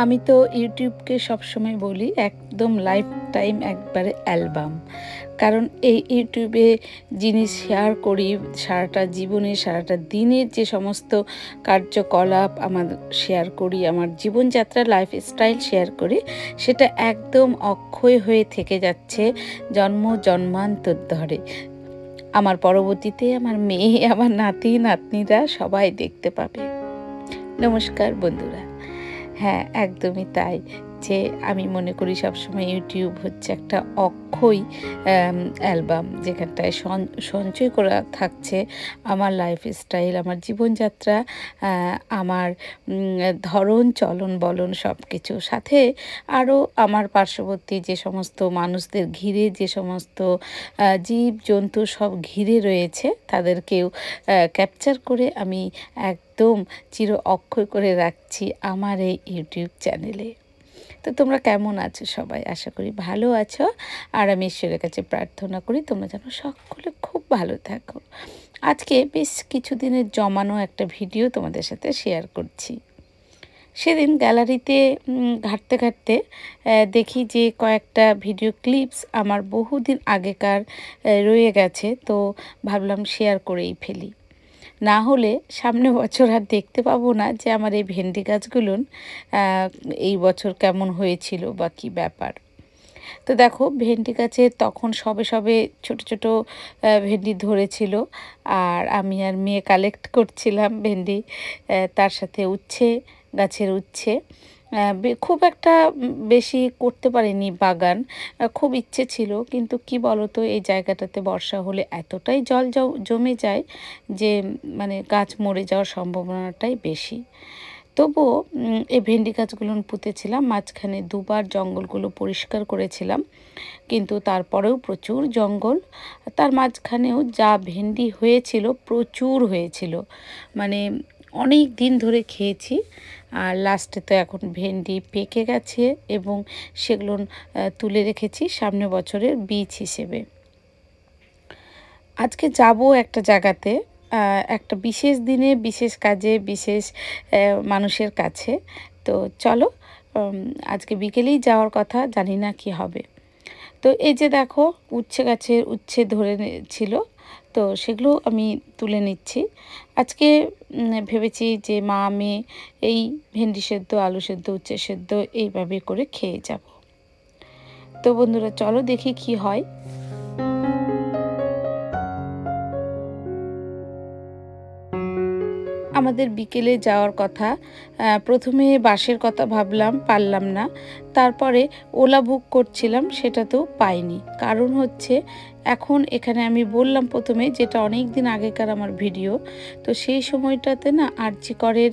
আমি তো ইউটিউবকে সবসময় বলি একদম লাইফ টাইম একবারে অ্যালবাম। কারণ এই ইউটিউবে জিনিস শেয়ার করি সারাটা জীবনে, সারাটা দিনের যে সমস্ত কার্যকলাপ আমার শেয়ার করি, আমার জীবনযাত্রা লাইফস্টাইল শেয়ার করি, সেটা একদম অক্ষয় হয়ে থেকে যাচ্ছে জন্ম জন্মান্তর ধরে। আমার পরবর্তীতে আমার মেয়ে, আমার নাতি নাতনিরা সবাই দেখতে পাবে। নমস্কার বন্ধুরা। হ্যাঁ, একদমই তাই। যে আমি মনে করি সবসময় ইউটিউব হচ্ছে একটা অক্ষয় অ্যালবাম, যেখানটায় সঞ্চয় করা থাকছে আমার লাইফস্টাইল, আমার জীবনযাত্রা, আমার ধরন চলন বলন সব কিছু। সাথে আরও আমার পার্শ্ববর্তী যে সমস্ত মানুষদের ঘিরে, যে সমস্ত জীব জন্তু সব ঘিরে রয়েছে, তাদেরকেও ক্যাপচার করে আমি একদম চির অক্ষয় করে রাখছি আমার এই ইউটিউব চ্যানেলে। তো তোমরা কেমন আছো সবাই? আশা করি ভালো আছো। আর আমি ঈশ্বরের কাছে প্রার্থনা করি তোমরা যেন সকলে খুব ভালো থাকো। আজকে বেশ কিছুদিনের জমানো একটা ভিডিও তোমাদের সাথে শেয়ার করছি। সেদিন গ্যালারিতে ঘাঁটতে ঘাঁটতে দেখি যে কয়েকটা ভিডিও ক্লিপস আমার বহুদিন আগেকার রয়ে গেছে, তো ভাবলাম শেয়ার করেই ফেলি। না হলে সামনে বছর আর দেখতে পাবো না যে আমার এই ভেন্ডি গাছগুলো এই বছর কেমন হয়েছিল বা কী ব্যাপার। তো দেখো, ভেন্ডি গাছে তখন সবে সবে ছোট ছোট ভেন্ডি ধরেছিল, আর আমি আর মেয়ে কালেক্ট করছিলাম ভেন্ডি, তার সাথে উচ্ছে, গাছের উচ্ছে। খুব একটা বেশি করতে পারিনি বাগান, খুব ইচ্ছে ছিল, কিন্তু কি বলতো, এই জায়গাটাতে বর্ষা হলে এতটাই জল জমে যায় যে মানে গাছ মরে যাওয়ার সম্ভাবনাটাই বেশি। তবুও এই ভেন্ডি গাছগুলো পুঁতেছিলাম, মাঝখানে দুবার জঙ্গলগুলো পরিষ্কার করেছিলাম, কিন্তু তারপরেও প্রচুর জঙ্গল। তার মাঝখানেও যা ভেন্ডি হয়েছিল প্রচুর হয়েছিল, মানে অনেক দিন ধরে খেয়েছি। আর লাস্টে তো এখন ভেন্ডি পেকে গেছে এবং সেগুলো তুলে রেখেছি সামনে বছরের বীজ হিসেবে। আজকে যাব একটা জায়গাতে, একটা বিশেষ দিনে, বিশেষ কাজে, বিশেষ মানুষের কাছে। তো চলো, আজকে বিকেলেই যাওয়ার কথা, জানি না কি হবে। তো এই যে দেখো, উচ্ছে গাছের উচ্ছে ধরে ছিল, তো সেগুলো আমি তুলে নিচ্ছি। আজকে ভেবেছি যে মা মেয়ে এই ভেন্ডি সেদ্ধ, আলু সেদ্ধ, উচ্ছে সেদ্ধ এইভাবে করে খেয়ে যাব। তো বন্ধুরা চলো দেখি কি হয়। আমাদের বিকেলে যাওয়ার কথা, প্রথমে বাসের কথা ভাবলাম, পারলাম না। তারপরে ওলা বুক করছিলাম, সেটাতেও পাইনি। কারণ হচ্ছে এখন এখানে আমি বললাম প্রথমে, যেটা অনেক দিন আগেকার আমার ভিডিও, তো সেই সময়টাতে না আরজি করের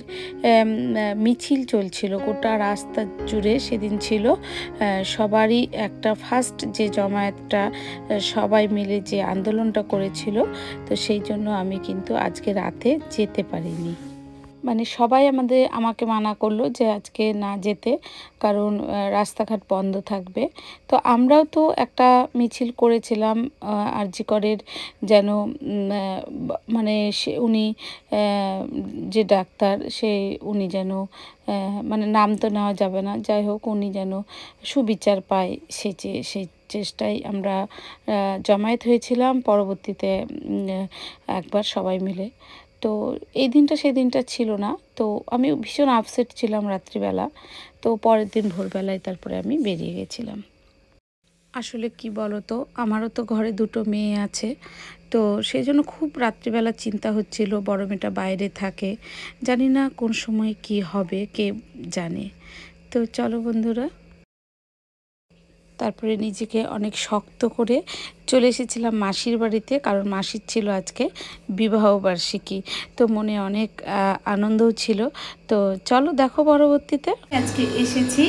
মিছিল চলছিল গোটা রাস্তা জুড়ে। সেদিন ছিল সবারই একটা ফার্স্ট যে জমায়েতটা, সবাই মিলে যে আন্দোলনটা করেছিল, তো সেই জন্য আমি কিন্তু আজকে রাতে যেতে পারিনি। মানে সবাই আমাকে মানা করলো যে আজকে না যেতে, কারণ রাস্তাঘাট বন্ধ থাকবে। তো আমরাও তো একটা মিছিল করেছিলাম আরজি করের, যেন মানে উনি যে ডাক্তার, উনি যেন মানে নাম তো নেওয়া যাবে না, যাই হোক, উনি যেন সুবিচার পায়, সেই চেষ্টায় আমরা জমায়েত হয়েছিলাম পরবর্তীতে একবার সবাই মিলে। তো এই দিনটা সেদিনটা ছিল না, তো আমি ভীষণ আপসেট ছিলাম রাত্রিবেলা। তো পরের দিন ভোরবেলায় তারপরে আমি বেরিয়ে গেছিলাম। আসলে কি বলো তো, আমারও তো ঘরে দুটো মেয়ে আছে, তো সেই জন্য খুব রাত্রিবেলা চিন্তা হচ্ছিল। বড় মেয়েটা বাইরে থাকে, জানি না কোন সময় কি হবে, কে জানে। তো চলো বন্ধুরা, তারপরে নিজেকে অনেক শক্ত করে চলে এসেছিলাম মাসির বাড়িতে, কারণ মাসির ছিল আজকে বিবাহবার্ষিকী। তো মনে অনেক আনন্দও ছিল। তো চলো দেখো পরবর্তীতে। আজকে এসেছি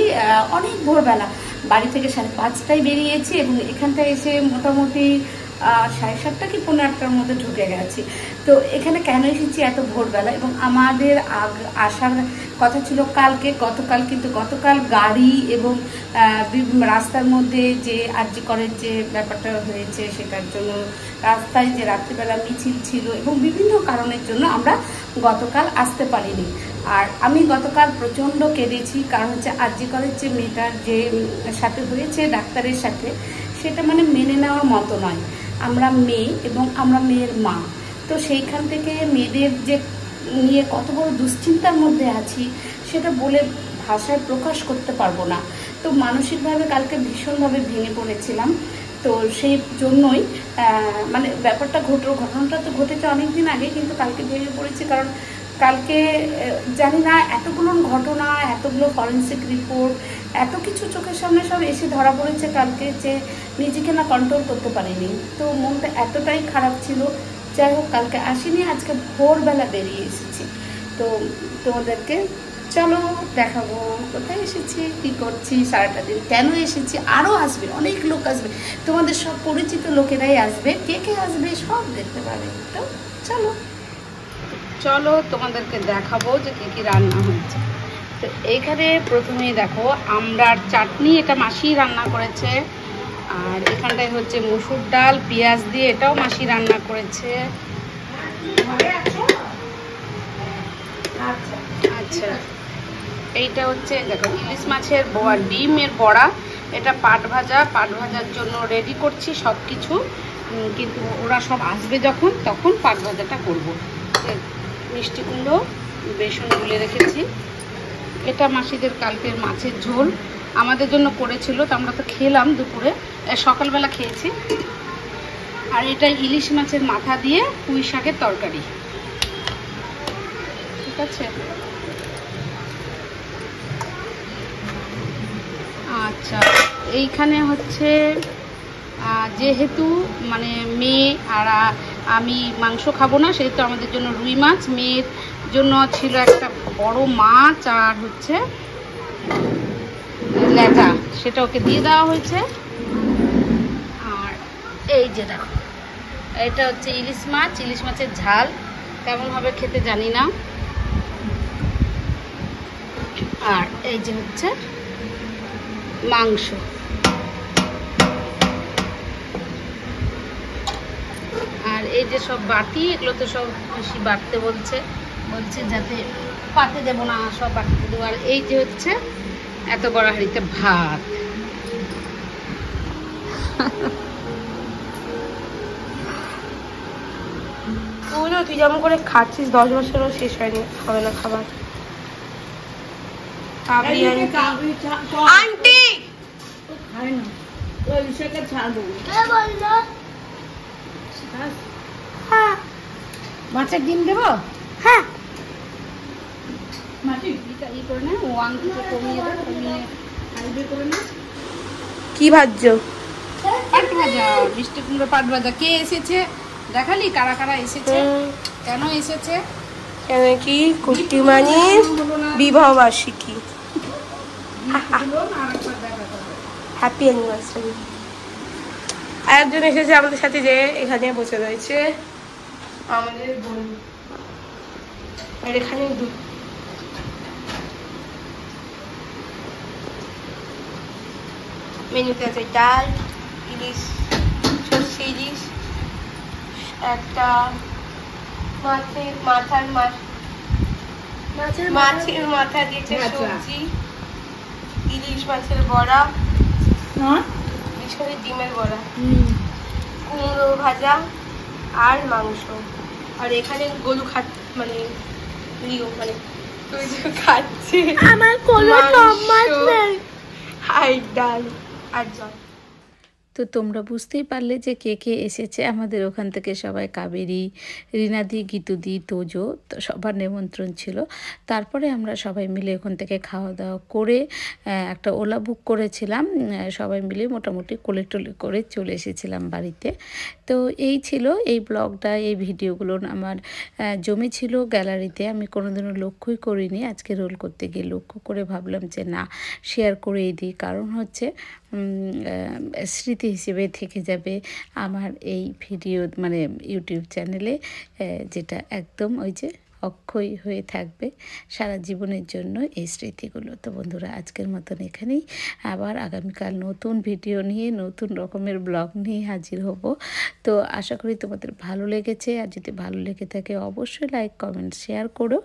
অনেক ভোরবেলা, বাড়ি থেকে 5:30টায় বেরিয়েছি এবং এখানটায় এসে মোটামুটি 7:30 কি 8:30টার মধ্যে ঢুকে গেছি। তো এখানে কেন এসেছি এত ভোরবেলা, এবং আমাদের আসার কথা ছিল গতকাল, কিন্তু গতকাল গাড়ি এবং রাস্তার মধ্যে যে আরজি করের যে ব্যাপারটা হয়েছে, সেটার জন্য রাস্তায় যে রাত্রিবেলা মিছিল ছিল এবং বিভিন্ন কারণের জন্য আমরা গতকাল আসতে পারিনি। আর আমি গতকাল প্রচণ্ড কেঁদেছি, কারণ হচ্ছে আরজি কলেজ যে মেয়েটার যে সাথে হয়েছে ডাক্তারের সাথে, সেটা মানে মেনে নেওয়ার মতো নয়। আমরা মেয়ে এবং আমরা মেয়ের মা, তো সেইখান থেকে মেয়েদের যে নিয়ে কত বড় দুশ্চিন্তার মধ্যে আছি সেটা বলে ভাষায় প্রকাশ করতে পারবো না। তো মানসিকভাবে কালকে ভীষণভাবে ভেঙে পড়েছিলাম। তো সেই জন্যই মানে ঘটনাটা তো ঘটেছে অনেক দিন আগে, কিন্তু কালকে ভেঙে পড়েছি। কারণ কালকে জানি না এতগুলো ঘটনা, এতগুলো ফরেন্সিক রিপোর্ট, এত কিছু চোখের সামনে সব এসে ধরা পড়েছে কালকে, যে নিজেকে না কন্ট্রোল করতে পারিনি। তো মনটা এতটাই খারাপ ছিল। যাই হোক, কালকে আসিনি, আজকে ভোরবেলা বেরিয়ে এসেছি। তো তোমাদেরকে চলো দেখাবো কোথায় এসেছি, কি করছি সারাটা দিন, কেন এসেছি। আরও আসবে, অনেক লোক আসবে, তোমাদের সব পরিচিত লোকেরাই আসবে, কে কে আসবে সব দেখতে পাবে। তো চলো চলো তোমাদেরকে দেখাবো যে কী কী রান্না হয়েছে। তো এইখানে প্রথমেই দেখো আমড়ার চাটনি, এটা মাসি রান্না করেছে। আর এখানটায় হচ্ছে মসুর ডাল পেঁয়াজ দিয়ে, এটাও মাসি রান্না করেছে। আচ্ছা, এইটা হচ্ছে দেখো ইলিশ মাছের ডিমের বড়া, এটা পাট ভাজার জন্য রেডি করছি সব কিছু, কিন্তু ওরা সব আসবে যখন, তখন পাট ভাজাটা করবো। মিষ্টি কুমড়ো বেসন গুলে রেখেছি। এটা মাসিদের কালকের মাছের ঝোল আমাদের জন্য করেছিল, তো আমরা তো খেলাম দুপুরে, সকালবেলা খেয়েছি। আর এটা ইলিশ মাছের মাথা দিয়ে পুঁই শাকের তরকারি, ঠিক আছে। আচ্ছা, এইখানে হচ্ছে যেহেতু মানে মেয়ে আর আমি মাংস খাবো না, সেহেতু আমাদের জন্য রুই মাছ, মেয়ের জন্য ছিল একটা বড় মাছ আর হচ্ছে লেজা, সেটা ওকে দিয়ে দেওয়া হয়েছে। আর এই যে দেখো, এটা হচ্ছে ইলিশ মাছের ঝাল, কেমন হবে খেতে জানি না। আর এই যে হচ্ছে মাংস। আর এই যে সব বাটি, এগুলো তো সব বেশি বাটতে বলছে যাতে পাতে দেবো না, সব বাটতে দেবো। আর এই যে হচ্ছে এত বড় হাঁড়িতে ভাত। তুই যেমন করে খাচ্ছিস 10 বছরও শেষ হয়নি, হবে না খাবার। আন্টি খায় না, হ্যাঁ মাছের ডিম দেবো। হ্যাঁ কি ভাজছো? পাট ভাজা, মিষ্টি কুমড়ো পাট ভাজা। কে এসেছে দেখালি, কারা কারা এসেছে, কেন এসেছে? কেন কি কুটিমানির বিবাহ বার্ষিকী, হ্যাপি অ্যানিভার্সারি। আরেকজন এসেছে আমাদের সাথে, যে এখানে বসে রয়েছে আমাদের বোন। আর এখানে মেনুতে আছে ডাল, ইলিশ, সর্ষে ইলিশ, একটা মাছের মাথা দিয়েছে সবজি, ইলিশ মাছের বড়া, ইলিশ ডিমের বড়া, কুমড়ো ভাজা আর মাংস। আর এখানে গরু মানে খাচ্ছে আমার কোনো নাম্বার নেই, হাই ডাল আর জল। তো তোমরা বুঝতেই পারলে যে কে কে এসেছে আমাদের ওখান থেকে। সবাই কাবেরী, রিনাদি, গীতুদি, তোজো, তো সবার নিমন্ত্রণ ছিল। তারপরে আমরা সবাই মিলে ওখান থেকে খাওয়া দাওয়া করে একটা ওলা বুক করেছিলাম, সবাই মিলে মোটামুটি কোলে টোলে করে চলে এসেছিলাম বাড়িতে। তো এই ছিল এই ব্লগটা, এই ভিডিওগুলো আমার জমেছিল গ্যালারিতে, আমি কোনোদিনও লক্ষ্যই করিনি। আজকে রোল করতে গিয়ে লক্ষ্য করে ভাবলাম যে না, শেয়ার করেই দিই, কারণ হচ্ছে স্মৃতি হিসেবে থেকে যাবে আমার এই ভিডিও, মানে ইউটিউব চ্যানেলে, যেটা একদম ওই যে অক্ষয় হয়ে থাকবে সারা জীবনের জন্য এই স্মৃতিগুলো। তো বন্ধুরা, আজকের মতন এখানেই, আবার আগামীকাল নতুন ভিডিও নিয়ে নতুন রকমের ব্লগ নিয়ে হাজির হব। তো আশা করি তোমাদের ভালো লেগেছে, আর যদি ভালো লেগে থাকে অবশ্যই লাইক, কমেন্ট, শেয়ার করো।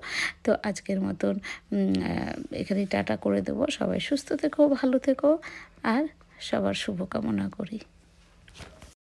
তো আজকের মতন এখানে টাটা করে দেবো। সবাই সুস্থ থেকো, ভালো থেকো, আর সবার শুভকামনা করি।